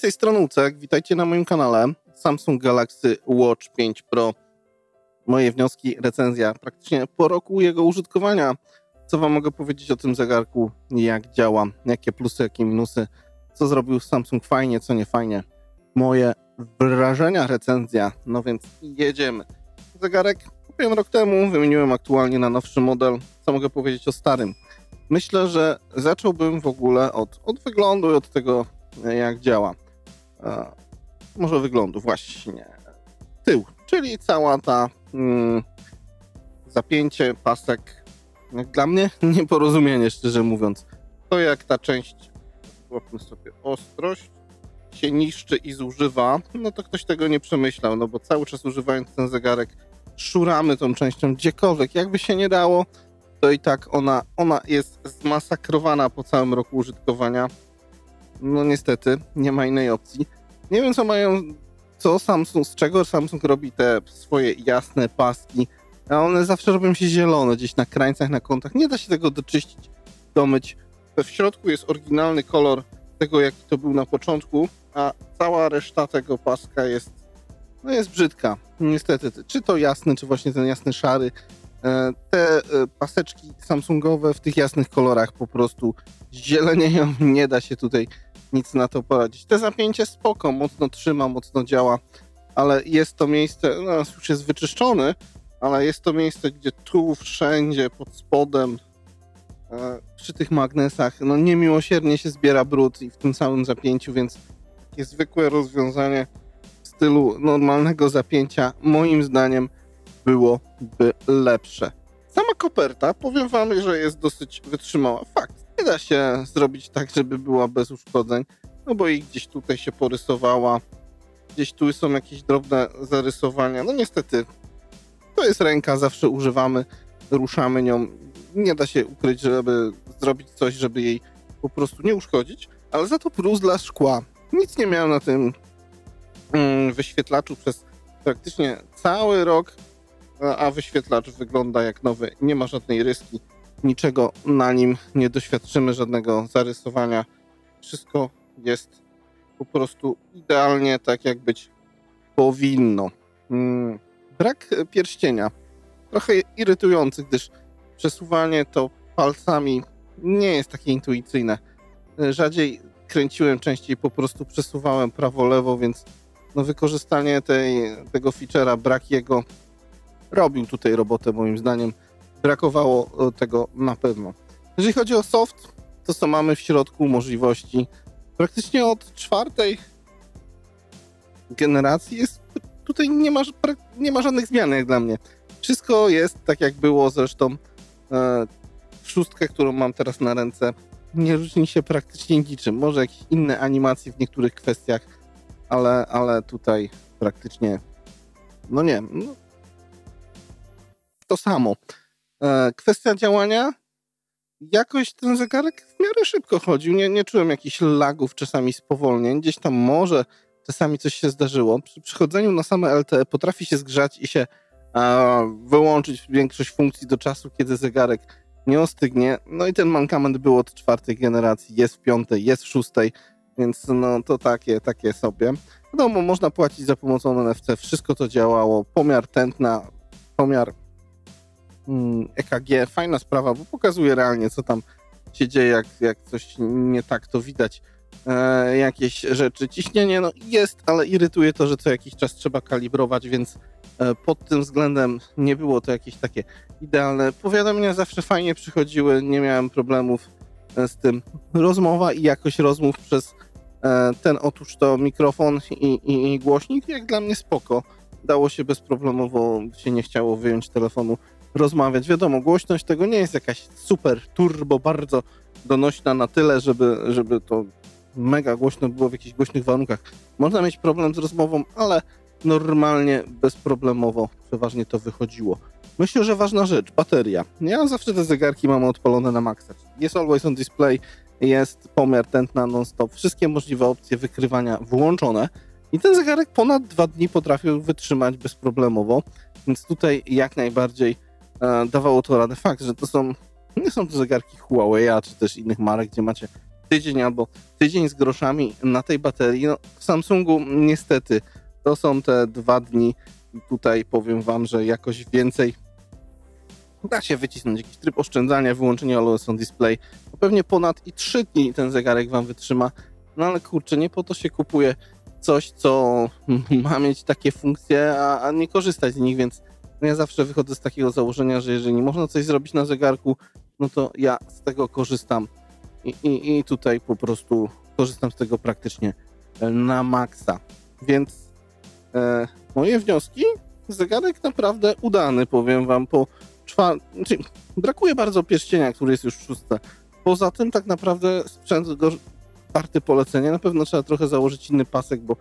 z tej strony Ucek, witajcie na moim kanale. Samsung Galaxy Watch 5 Pro. Moje wnioski, recenzja praktycznie po roku jego użytkowania. Co wam mogę powiedzieć o tym zegarku, jak działa, jakie plusy, jakie minusy, co zrobił Samsung fajnie, co nie fajnie. Moje wrażenia, recenzja, no więc jedziemy. Zegarek kupiłem rok temu, wymieniłem aktualnie na nowszy model. Co mogę powiedzieć o starym? Myślę, że zacząłbym w ogóle od wyglądu i od tego, jak działa. Może wyglądu, właśnie. Tył, czyli cała ta zapięcie, pasek. Jak dla mnie nieporozumienie, szczerze mówiąc. To jak ta część, łapmy sobie ostrość, się niszczy i zużywa, no to ktoś tego nie przemyślał, no bo cały czas używając ten zegarek szuramy tą częścią gdziekolwiek, jakby się nie dało, to i tak ona jest zmasakrowana po całym roku użytkowania. No niestety, nie ma innej opcji. Nie wiem z czego Samsung robi te swoje jasne paski, a one zawsze robią się zielone, gdzieś na krańcach, na kątach. Nie da się tego doczyścić, domyć. W środku jest oryginalny kolor tego, jaki to był na początku, a cała reszta tego paska jest brzydka. Niestety, czy to jasny, czy właśnie ten jasny szary. Te paseczki Samsungowe w tych jasnych kolorach po prostu zielenieją, nie da się tutaj nic na to poradzić. Te zapięcie spoko, mocno trzyma, mocno działa, ale jest to miejsce, no już jest wyczyszczony, ale jest to miejsce, gdzie tu wszędzie pod spodem przy tych magnesach, no niemiłosiernie się zbiera brud i w tym samym zapięciu, więc takie zwykłe rozwiązanie w stylu normalnego zapięcia moim zdaniem byłoby lepsze. Sama koperta, powiem wam, że jest dosyć wytrzymała. Fakt, nie da się zrobić tak, żeby była bez uszkodzeń, no bo i gdzieś tutaj się porysowała, gdzieś tu są jakieś drobne zarysowania. No niestety, to jest ręka, zawsze używamy, ruszamy nią. Nie da się ukryć, żeby zrobić coś, żeby jej po prostu nie uszkodzić, ale za to plus dla szkła. Nic nie miałem na tym wyświetlaczu przez praktycznie cały rok, a wyświetlacz wygląda jak nowy, nie ma żadnej ryski, niczego na nim nie doświadczymy, żadnego zarysowania. Wszystko jest po prostu idealnie tak, jak być powinno. Brak pierścienia. Trochę irytujący, gdyż przesuwanie to palcami nie jest takie intuicyjne. Rzadziej kręciłem, częściej po prostu przesuwałem prawo-lewo, więc no wykorzystanie tego feature'a, brak jego robił tutaj robotę moim zdaniem. Brakowało tego na pewno. Jeżeli chodzi o soft, to co mamy w środku możliwości praktycznie od czwartej generacji jest tutaj nie ma żadnych zmian jak dla mnie. Wszystko jest tak jak było, zresztą szóstkę, którą mam teraz na ręce, nie różni się praktycznie niczym. Może jakieś inne animacje w niektórych kwestiach, ale tutaj praktycznie to samo. Kwestia działania, jakoś ten zegarek w miarę szybko chodził, nie czułem jakichś lagów, czasami spowolnień, gdzieś tam może czasami coś się zdarzyło. Przy przychodzeniu na same LTE potrafi się zgrzać i się wyłączyć większość funkcji do czasu, kiedy zegarek nie ostygnie. No i ten mankament był od czwartej generacji, jest w piątej, jest w szóstej, więc no to takie sobie. Wiadomo, można płacić za pomocą NFC, wszystko to działało, pomiar tętna, pomiar EKG, fajna sprawa, bo pokazuje realnie, co tam się dzieje, jak coś nie tak, to widać jakieś rzeczy. Ciśnienie jest, ale irytuje to, że co jakiś czas trzeba kalibrować, więc pod tym względem nie było to jakieś takie idealne. Powiadomienia zawsze fajnie przychodziły, nie miałem problemów z tym. Rozmowa i jakość rozmów przez otóż to mikrofon i głośnik, jak dla mnie spoko. Dało się bezproblemowo, się nie chciało wyjąć telefonu, rozmawiać. Wiadomo, głośność tego nie jest jakaś super turbo, bardzo donośna na tyle, żeby to mega głośno było w jakichś głośnych warunkach. Można mieć problem z rozmową, ale normalnie, bezproblemowo przeważnie to wychodziło. Myślę, że ważna rzecz, bateria. Ja zawsze te zegarki mam odpalone na maksa. Jest always on display, jest pomiar tętna non-stop, wszystkie możliwe opcje wykrywania włączone i ten zegarek ponad 2 dni potrafił wytrzymać bezproblemowo, więc tutaj jak najbardziej dawało to radę. Fakt, że nie są to zegarki Huawei'a czy też innych marek, gdzie macie tydzień albo tydzień z groszami na tej baterii. No, w Samsungu niestety to są te 2 dni i tutaj powiem wam, że jakoś więcej da się wycisnąć. Jakiś tryb oszczędzania, wyłączenie Always On Display. No pewnie ponad i 3 dni ten zegarek wam wytrzyma. No ale kurczę, nie po to się kupuje coś, co ma mieć takie funkcje, a nie korzystać z nich, więc ja zawsze wychodzę z takiego założenia, że jeżeli można coś zrobić na zegarku, no to ja z tego korzystam i tutaj po prostu korzystam z tego praktycznie na maksa. Więc moje wnioski, zegarek naprawdę udany, powiem wam, znaczy, brakuje bardzo pierścienia, który jest już w 6. Poza tym tak naprawdę sprzęt warty polecenia. Na pewno trzeba trochę założyć inny pasek, bo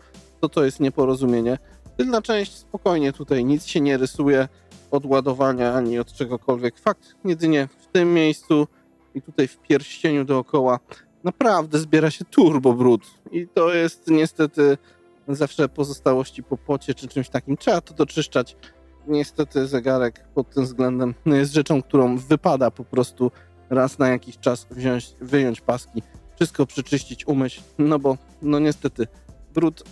to jest nieporozumienie. Tylna część spokojnie, tutaj nic się nie rysuje od ładowania ani od czegokolwiek. Fakt, jedynie w tym miejscu i tutaj w pierścieniu dookoła naprawdę zbiera się turbo brud i to jest niestety zawsze pozostałości po pocie czy czymś takim. Trzeba to doczyszczać. Niestety zegarek pod tym względem jest rzeczą, którą wypada po prostu raz na jakiś czas wyjąć paski, wszystko przeczyścić, umyć, no bo no niestety brud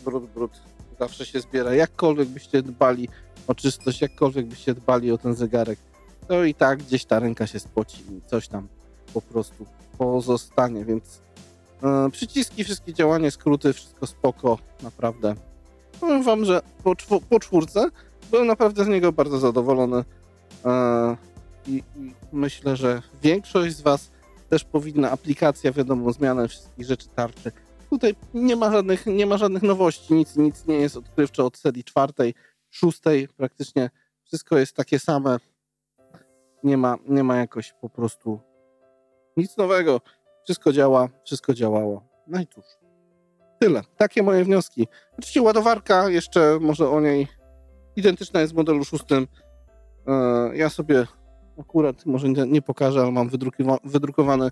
zawsze się zbiera. Jakkolwiek byście dbali o czystość, jakkolwiek byście dbali o ten zegarek, to i tak gdzieś ta ręka się spoci i coś tam po prostu pozostanie, więc przyciski, wszystkie działania, skróty, wszystko spoko, naprawdę. Powiem wam, że po 4 byłem naprawdę z niego bardzo zadowolony i myślę, że większość z was też powinna, aplikacja, wiadomo, zmianę wszystkich rzeczy tarczy. Tutaj nie ma żadnych nowości, nic nie jest odkrywcze od serii 4, 6, praktycznie wszystko jest takie same. Nie ma jakoś po prostu nic nowego. Wszystko działa, wszystko działało. No i cóż, tyle. Takie moje wnioski. Oczywiście ładowarka, jeszcze może o niej, identyczna jest w modelu 6. Ja sobie akurat, może nie pokażę, ale mam wydrukowany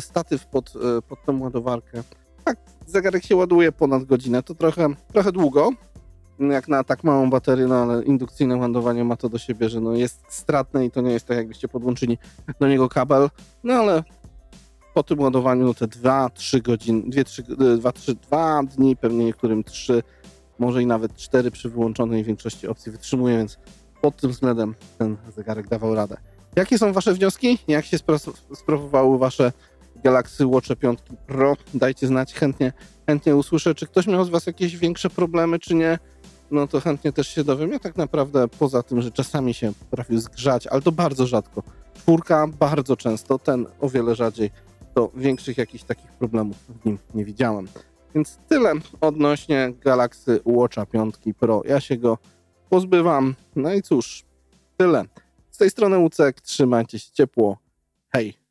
statyw pod tę ładowarkę. Tak, zegarek się ładuje ponad godzinę. To trochę długo, jak na tak małą baterię, no ale indukcyjne ładowanie ma to do siebie, że no jest stratne i to nie jest tak, jakbyście podłączyli do niego kabel. No ale po tym ładowaniu no te 2-3 godziny, 2 dni, pewnie niektórym 3, może i nawet 4 przy wyłączonej większości opcji wytrzymuje, więc pod tym względem ten zegarek dawał radę. Jakie są wasze wnioski? Jak się sprawowały wasze Galaxy Watch 5 Pro? Dajcie znać, chętnie usłyszę. Czy ktoś miał z was jakieś większe problemy, czy nie? No to chętnie też się dowiem. Ja tak naprawdę poza tym, że czasami się potrafił zgrzać, ale to bardzo rzadko. 4 bardzo często, ten o wiele rzadziej. To większych jakichś takich problemów w nim nie widziałem. Więc tyle odnośnie Galaxy Watcha 5 Pro. Ja się go pozbywam. No i cóż, tyle. Z tej strony Łucek, trzymajcie się ciepło. Hej!